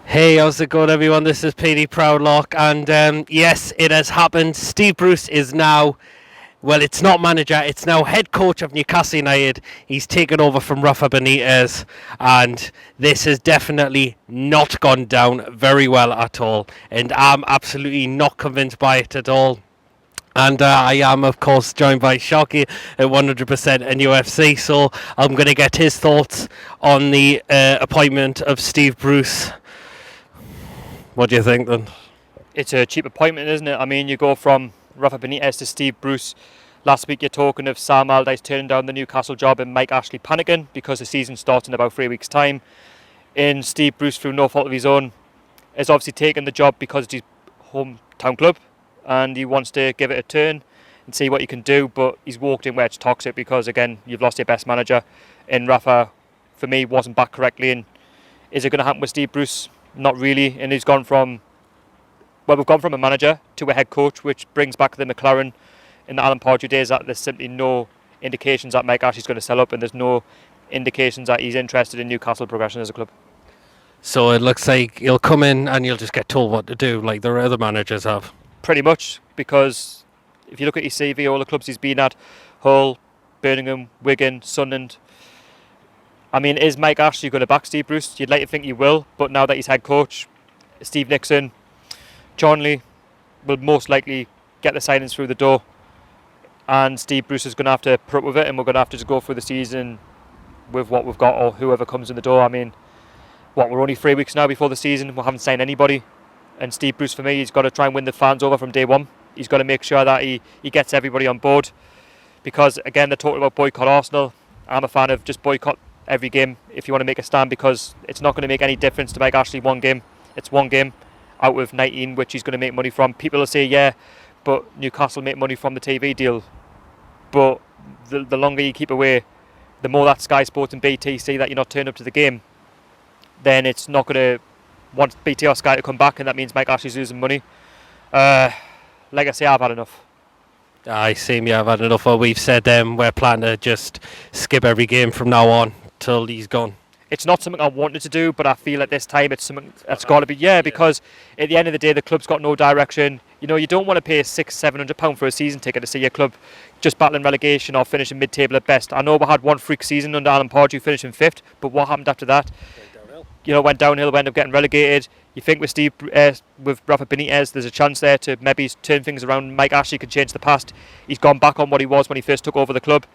Hey, how's it going, everyone? This is PD Proudlock, and yes, it has happened. Steve Bruce is now, well, it's not manager, it's now head coach of Newcastle United. He's taken over from Rafa Benitez, and this has definitely not gone down very well at all, and I'm absolutely not convinced by it at all. And I am, of course, joined by Sharkey at 100% NUFC, so I'm going to get his thoughts on the appointment of Steve Bruce. What do you think then? It's a cheap appointment, isn't it? I mean, you go from Rafa Benitez to Steve Bruce. Last week you're talking of Sam Allardyce turning down the Newcastle job and Mike Ashley panicking because the season starts in about 3 weeks' time. And Steve Bruce, through no fault of his own, has obviously taken the job because it's his hometown club and he wants to give it a turn and see what he can do, but he's walked in where it's toxic because, again, you've lost your best manager. And Rafa, for me, wasn't back correctly. And is it going to happen with Steve Bruce? Not really, and we've gone from a manager to a head coach, which brings back the McLaren in the Alan Pardew days that there's simply no indications that Mike Ashley's going to sell up, and there's no indications that he's interested in Newcastle progression as a club. So it looks like you'll come in and you'll just get told what to do, like the other managers have. Pretty much, because if you look at his CV, all the clubs he's been at, Hull, Birmingham, Wigan, Sunderland. I mean, is Mike Ashley going to back Steve Bruce? You'd like to think he will, but now that he's head coach, Steve Nixon, John Lee will most likely get the signings through the door, and Steve Bruce is going to have to put up with it, and we're going to have to just go through the season with what we've got or whoever comes in the door. I mean, we're only 3 weeks now before the season, we haven't signed anybody, and Steve Bruce, for me, he's got to try and win the fans over from day one. He's got to make sure that he gets everybody on board, because, again, they're talking about boycott Arsenal. I'm a fan of just boycott every game if you want to make a stand, because it's not going to make any difference to Mike Ashley one game. It's one game out of 19 which he's going to make money from. People will say, yeah, but Newcastle make money from the TV deal. But the longer you keep away, the more that Sky Sports and BT see that you're not turning up to the game, then it's not going to want BT or Sky to come back, and that means Mike Ashley's losing money. Like I say, I've had enough. I see me, I've had enough. We've said we're planning to just skip every game from now on till he's gone. It's not something I wanted to do, but I feel at this time it's something that's got to be, because at the end of the day the club's got no direction. You know, you don't want to pay £600-700 for a season ticket to see your club just battling relegation or finishing mid-table at best. I know we had one freak season under Alan Pardew finishing 5th, but what happened after that? Went downhill, we ended up getting relegated. You think with with Rafa Benitez, there's a chance there to maybe turn things around. Mike Ashley could change the past. He's gone back on what he was when he first took over the club.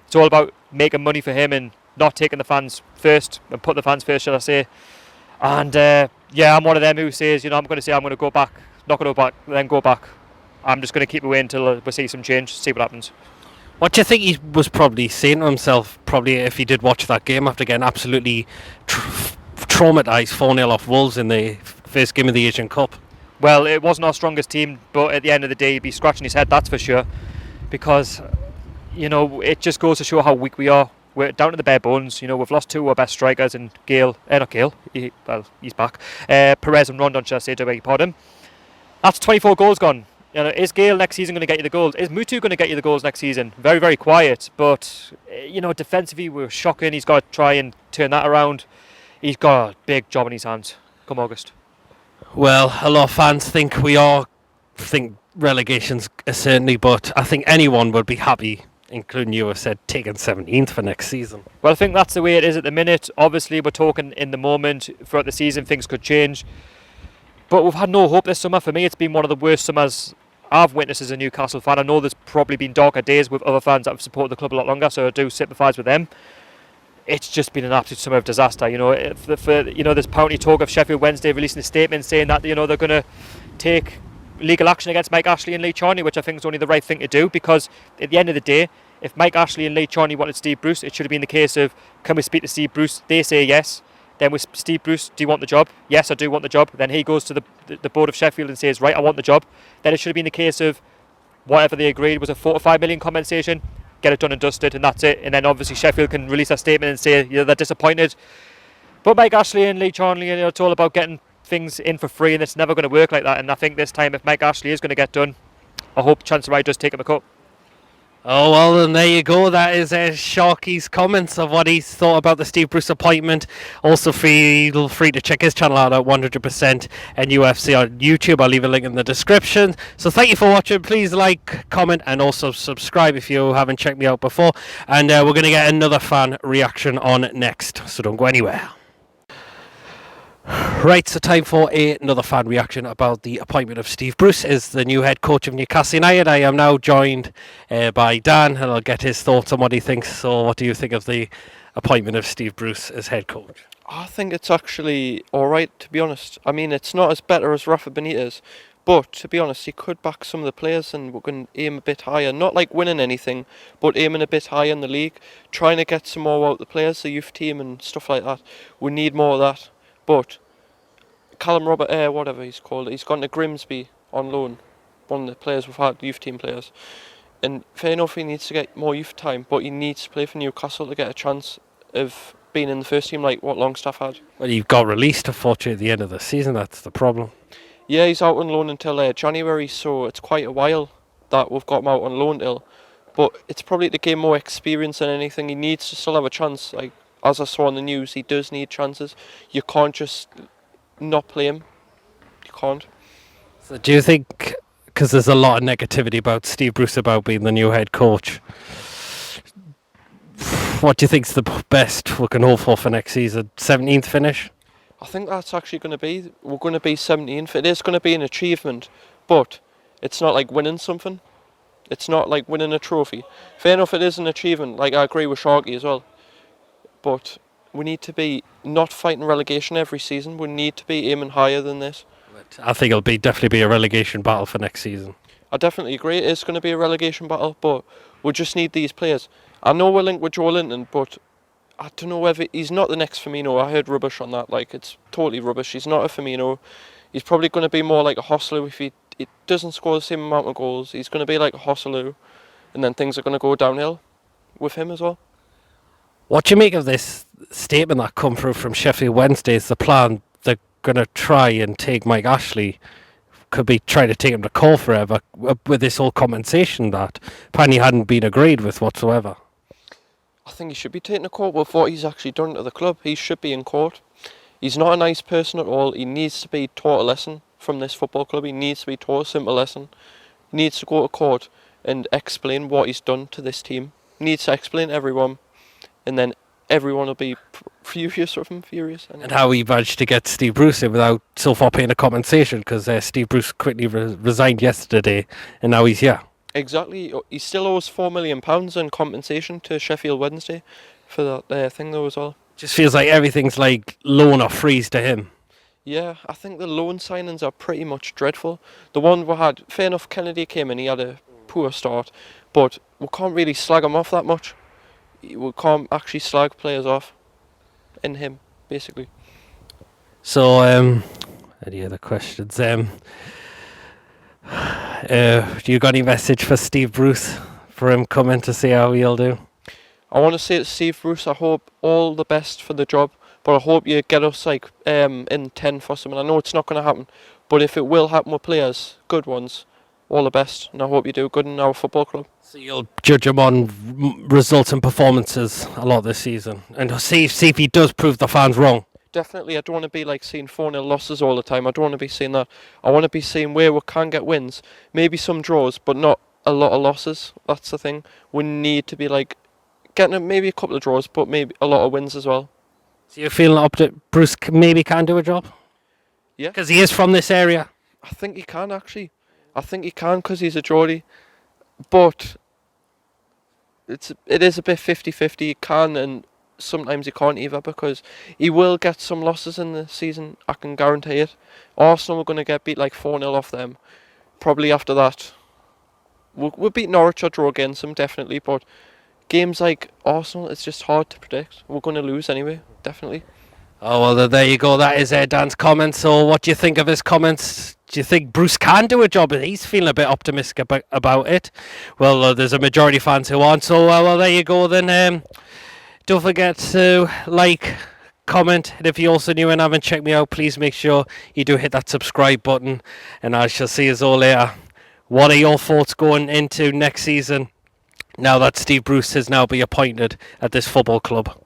It's all about making money for him and not taking the fans first, and put the fans first, shall I say. And I'm one of them who says, I'm going to say I'm going to go back, not going to go back, then go back. I'm just going to keep away until we see some change, see what happens. What do you think he was probably saying to himself, probably if he did watch that game after getting absolutely traumatised 4-0 off Wolves in the first game of the Asian Cup? Well, it wasn't our strongest team, but at the end of the day he'd be scratching his head, that's for sure, because it just goes to show how weak we are. We're down to the bare bones. We've lost two of our best strikers, and he's back. Perez and Rondon, shall I say, to beg your pardon. That's 24 goals gone. Is Gale next season going to get you the goals? Is Mutu going to get you the goals next season? Very, very quiet. But, defensively, we're shocking. He's got to try and turn that around. He's got a big job in his hands come August. Well, a lot of fans think relegation's a certainty, but I think anyone would be happy, including you have said, taking 17th for next season. Well, I think that's the way it is at the minute. Obviously, we're talking in the moment. Throughout the season, things could change. But we've had no hope this summer. For me, it's been one of the worst summers I've witnessed as a Newcastle fan. I know there's probably been darker days with other fans that have supported the club a lot longer, so I do sympathise with them. It's just been an absolute summer of disaster. There's apparently talk of Sheffield Wednesday releasing a statement saying that they're going to take legal action against Mike Ashley and Lee Charney, which I think is only the right thing to do, because at the end of the day, if Mike Ashley and Lee Charney wanted Steve Bruce, it should have been the case of, can we speak to Steve Bruce? They say yes. Then with Steve Bruce, do you want the job? Yes, I do want the job. Then he goes to the board of Sheffield and says, right, I want the job. Then it should have been the case of whatever they agreed was a 4 to 5 million compensation, get it done and dusted, and that's it. And then obviously Sheffield can release a statement and say they're disappointed. But Mike Ashley and Lee Charney, it's all about getting things in for free, and it's never going to work like that. And I think this time, if Mike Ashley is going to get done, I hope Chancellor Wright does take him a cut. Oh, well, then there you go. That is Sharkey's comments of what he's thought about the Steve Bruce appointment. Also, feel free to check his channel out at 100% NUFC on YouTube. I'll leave a link in the description. So, thank you for watching. Please like, comment, and also subscribe if you haven't checked me out before. And we're going to get another fan reaction on next. So, don't go anywhere. Right, so time for another fan reaction about the appointment of Steve Bruce as the new head coach of Newcastle United. I am now joined by Dan, and I'll get his thoughts on what he thinks. So, what do you think of the appointment of Steve Bruce as head coach? I think it's actually alright, to be honest. I mean, it's not as better as Rafa Benitez, but to be honest, he could back some of the players and we're going to aim a bit higher. Not like winning anything, but aiming a bit higher in the league. Trying to get some more out of the players, the youth team and stuff like that. We need more of that. But Callum Robert, whatever he's called, he's gone to Grimsby on loan. One of the players we've had, youth team players. And fair enough, he needs to get more youth time, but he needs to play for Newcastle to get a chance of being in the first team like what Longstaff had. Well, he got released, unfortunately, at the end of the season. That's the problem. Yeah, he's out on loan until January, so it's quite a while that we've got him out on loan till. But it's probably to gain more experience than anything. He needs to still have a chance. Like, as I saw in the news, he does need chances. You can't just not play him. You can't. So, do you think, because there's a lot of negativity about Steve Bruce about being the new head coach, what do you think's the best we can hope for next season? 17th finish? I think that's actually going to be, we're going to be 17th. It is going to be an achievement, but it's not like winning something. It's not like winning a trophy. Fair enough, it is an achievement. Like, I agree with Sharkey as well. But we need to be not fighting relegation every season. We need to be aiming higher than this. I think it'll definitely be a relegation battle for next season. I definitely agree it is going to be a relegation battle, but we just need these players. I know we're linked with Joe Linton, but I don't know whether he's not the next Firmino. I heard rubbish on that. Like, it's totally rubbish. He's not a Firmino. He's probably going to be more like a Hosselu if he doesn't score the same amount of goals. He's going to be like a Hosselu, and then things are going to go downhill with him as well. What do you make of this statement that come through from Sheffield Wednesday? Is the plan they're going to try and take Mike Ashley? Could be trying to take him to court forever with this whole compensation that apparently hadn't been agreed with whatsoever. I think he should be taken to court with what he's actually done to the club. He should be in court. He's not a nice person at all. He needs to be taught a lesson from this football club. He needs to be taught a simple lesson. He needs to go to court and explain what he's done to this team. He needs to explain to everyone, and then everyone will be furious with him. Furious. And how he managed to get Steve Bruce in without so far paying a compensation, because Steve Bruce quickly resigned yesterday, and now he's here. Exactly. He still owes £4 million in compensation to Sheffield Wednesday for that thing though as well. Just feels like everything's like loan or freeze to him. Yeah, I think the loan signings are pretty much dreadful. The one we had, fair enough, Kennedy came in, he had a poor start, but we can't really slag him off that much. We can't actually slag players off in him, basically. So, any other questions? You got any message for Steve Bruce for him coming to see how he'll do? I want to say to Steve Bruce, I hope all the best for the job, but I hope you get us like in 10 for something. I know it's not going to happen, but if it will happen with players, good ones, all the best, and I hope you do good in our football club. So you'll judge him on results and performances a lot this season, and see if he does prove the fans wrong. Definitely, I don't want to be like seeing 4-0 losses all the time. I don't want to be seeing that. I want to be seeing where we can get wins, maybe some draws, but not a lot of losses. That's the thing. We need to be like getting maybe a couple of draws, but maybe a lot of wins as well. So you're feeling up that Bruce maybe can do a job? Yeah. Because he is from this area. I think he can actually. I think he can because he's a Geordie. But it is a bit 50-50. He can and sometimes he can't either, because he will get some losses in the season. I can guarantee it. Arsenal are going to get beat like 4-0 off them. Probably after that. We'll beat Norwich or draw against them, definitely. But games like Arsenal, it's just hard to predict. We're going to lose anyway, definitely. Oh, well, there you go. That is Dan's comments. So what do you think of his comments? Do you think Bruce can do a job? He's feeling a bit optimistic about it. Well, there's a majority of fans who aren't. So, well, there you go then. Don't forget to like, comment, and if you're also new and haven't checked me out, please make sure you do hit that subscribe button, and I shall see you all later. What are your thoughts going into next season? now that Steve Bruce has now been appointed at this football club?